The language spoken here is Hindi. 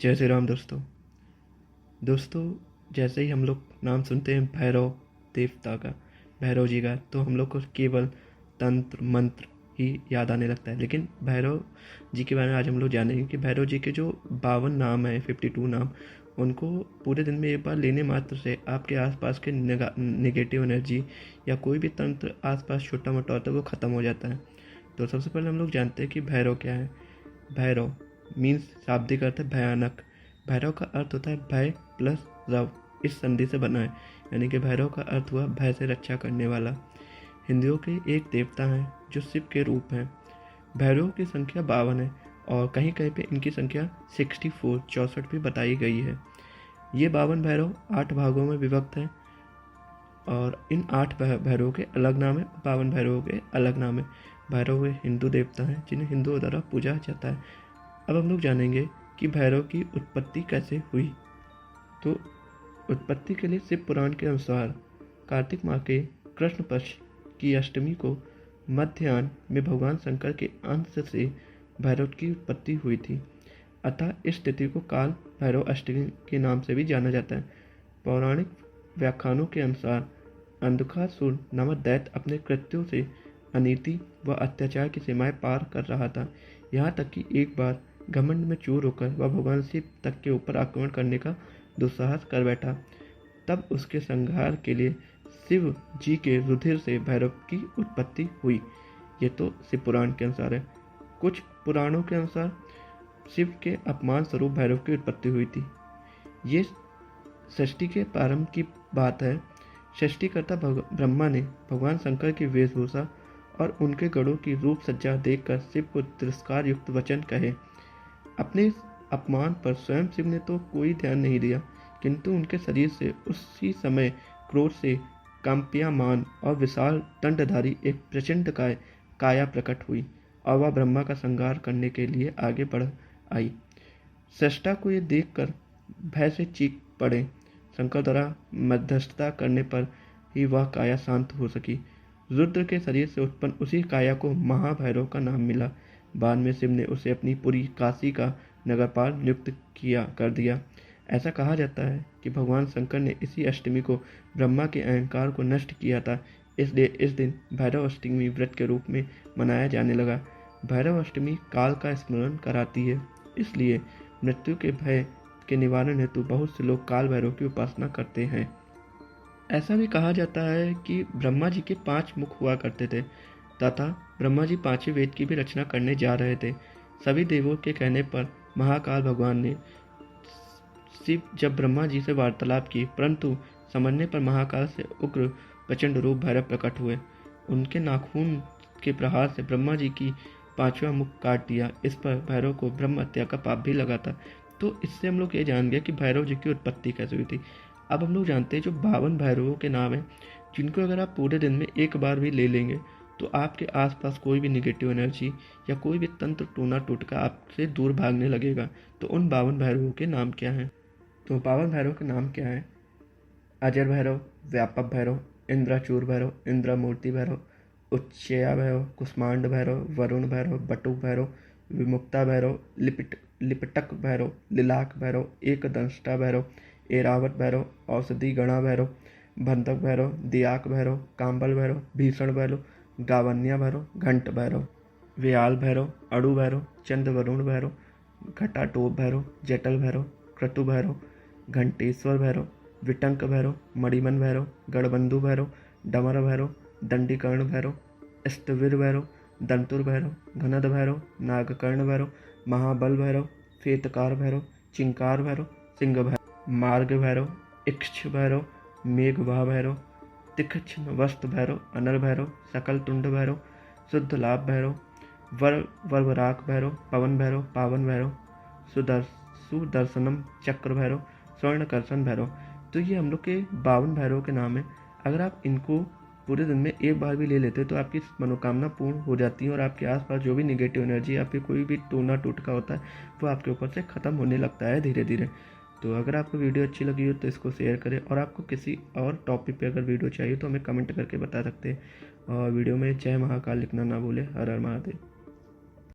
जय श्री राम दोस्तों जैसे ही हम लोग नाम सुनते हैं भैरव देवता का, भैरव जी का, तो हम लोग को केवल तंत्र मंत्र ही याद आने लगता है। लेकिन भैरव जी के बारे में आज हम लोग जानेंगे कि भैरव जी के जो 52 नाम है, 52 नाम, उनको पूरे दिन में एक बार लेने मात्र से आपके आसपास के नेगेटिव एनर्जी या कोई भी तंत्र आसपास छोटा मोटा होता है वो ख़त्म हो जाता है। तो सबसे पहले हम लोग जानते हैं कि भैरव क्या है। भैरव मीन्स शाब्दिक अर्थ है भयानक। भैरव का अर्थ होता है भय प्लस रव, इस संधि से बना है, यानी कि भैरव का अर्थ हुआ भय से रक्षा करने वाला। हिंदुओं के एक देवता हैं जो शिव के रूप हैं। भैरव की संख्या 52 है और कहीं कहीं पे इनकी संख्या 64 भी बताई गई है। ये 52 भैरव 8 भागों में विभक्त हैं और इन 8 भैरवों के अलग नाम है, 52 भैरवों के अलग नाम है। भैरव वे हिंदू देवता हैं जिन्हें हिंदुओं द्वारा पूजा जाता है। अब हम लोग जानेंगे कि भैरव की उत्पत्ति कैसे हुई। तो उत्पत्ति के लिए शिव पुराण के अनुसार कार्तिक माह के कृष्ण पक्ष की अष्टमी को मध्याह्न में भगवान शंकर के अंश से भैरव की उत्पत्ति हुई थी। अतः इस तिथि को काल भैरव अष्टमी के नाम से भी जाना जाता है। पौराणिक व्याख्यानों के अनुसार अंधकासुर नामक दैत्य अपने कृत्यों से अनीति व अत्याचार की सीमाएं पार कर रहा था। यहाँ तक कि एक बार घमंड में चूर होकर वह भगवान शिव तक के ऊपर आक्रमण करने का दुस्साहस कर बैठा। तब उसके संहार के लिए शिव जी के रुधिर से भैरव की उत्पत्ति हुई। ये तो शिव पुराण के अनुसार है। कुछ पुराणों के अनुसार शिव के अपमान स्वरूप भैरव की उत्पत्ति हुई थी। ये षष्ठी के प्रारंभ की बात है। सृष्टिकर्ता ब्रह्मा ने भगवान शंकर की वेशभूषा और उनके गढ़ों की रूप सज्जा देखकर शिव को तिरस्कार युक्त वचन कहे। अपने अपमान पर स्वयं शिव ने तो कोई ध्यान नहीं दिया, किंतु उनके शरीर से उसी समय क्रोध से कंप्यमान और विशाल दंडधारी एक प्रचंड काया प्रकट हुई और वह ब्रह्मा का संहार करने के लिए आगे बढ़ आई। सृष्टा को ये देखकर भय से चीख पड़े। शंकर द्वारा मध्यस्थता करने पर ही वह काया शांत हो सकी। रुद्र के शरीर से उत्पन्न उसी काया को महाभैरव का नाम मिला। बाद में शिव ने उसे अपनी पूरी काशी का नगरपाल नियुक्त कर दिया। ऐसा कहा जाता है कि भगवान शंकर ने इसी अष्टमी को ब्रह्मा के अहंकार को नष्ट किया था, इसलिए इस दिन भैरव अष्टमी व्रत के रूप में मनाया जाने लगा। भैरव अष्टमी काल का स्मरण कराती है, इसलिए मृत्यु के भय के निवारण हेतु बहुत से लोग काल भैरव की उपासना करते हैं। ऐसा भी कहा जाता है कि ब्रह्मा जी के 5 मुख हुआ करते थे तथा ब्रह्मा जी 5वें वेद की भी रचना करने जा रहे थे। सभी देवों के कहने पर महाकाल भगवान ने शिव जब ब्रह्मा जी से वार्तालाप की, परंतु समझने पर महाकाल से उग्र प्रचंड रूप भैरव प्रकट हुए। उनके नाखून के प्रहार से ब्रह्मा जी की 5वां मुख काट दिया। इस पर भैरव को ब्रह्म हत्या का पाप भी लगा था। तो इससे हम लोग ये जान गए कि भैरव जी की उत्पत्ति कैसे हुई थी। अब हम लोग जानते हैं जो 52 भैरवों के नाम हैं, जिनको अगर आप पूरे दिन में एक बार भी ले लेंगे तो आपके आसपास कोई भी निगेटिव एनर्जी या कोई भी तंत्र टूना टूटकर आपसे दूर भागने लगेगा। तो उन 52 भैरवों के नाम क्या हैं? तो 52 भैरव के नाम क्या हैं? अजर भैरव, व्यापक भैरव, इंद्राचूर भैरव, इंद्रमूर्ति भैरव, उच्चया भैरव, कुष्मांड भैरव, वरुण भैरव, बटुक भैरव, विमुक्ता भैरव, लिपटक भैरव, लिलाक भैरव, एकदंष्टा भैरव, एरावत भैरव, औषधि गणा भैरव, बंधक भैरव, दियाक भैरव, काम्बल भैरव, भीषण भैरव, गावन्या भैरव, घंट भैरव, व्याल भैरव, अड़ु भैरव, चंद्रवरुण भैरव, घटाटोप भैरव, जटल भैरव, क्रतु भैरव, घंटेश्वर भैरव, विटंक भैरव, मणिमन भैरव, गढ़बंधु भैरव, डमर भैरव, दंडीकर्ण भैरव, स्तवीर भैरव, दंतुर भैरव, घनद भैरव, नागकर्ण भैरव, महाबल भैरव, फेतकार भैरव, चिंकार भैरव, सिंह भैरव, मार्ग भैरव, इक्ष भैरव, मेघभा भैरव, तीक्ष्ण वस्त भैरव, अनर भैरव, सकल तुंड भैरव, शुद्ध लाभ भैरव, वरवराक भैरव, पवन भैरव, पावन भैरव, सुदर्शनम चक्र भैरव, स्वर्णकर्षण भैरव। तो ये हम लोग के 52 भैरव के नाम है। अगर आप इनको पूरे दिन में एक बार भी ले लेते तो आपकी मनोकामना पूर्ण हो जाती है और आपके आसपास जो भी निगेटिव एनर्जी या फिर कोई भी टूना टूटका होता है वो आपके ऊपर से ख़त्म होने लगता है धीरे धीरे। तो अगर आपको वीडियो अच्छी लगी हो तो इसको शेयर करें और आपको किसी और टॉपिक पे अगर वीडियो चाहिए तो हमें कमेंट करके बता सकते हैं। और वीडियो में जय महाकाल लिखना ना भूलें। हर हर महादेव।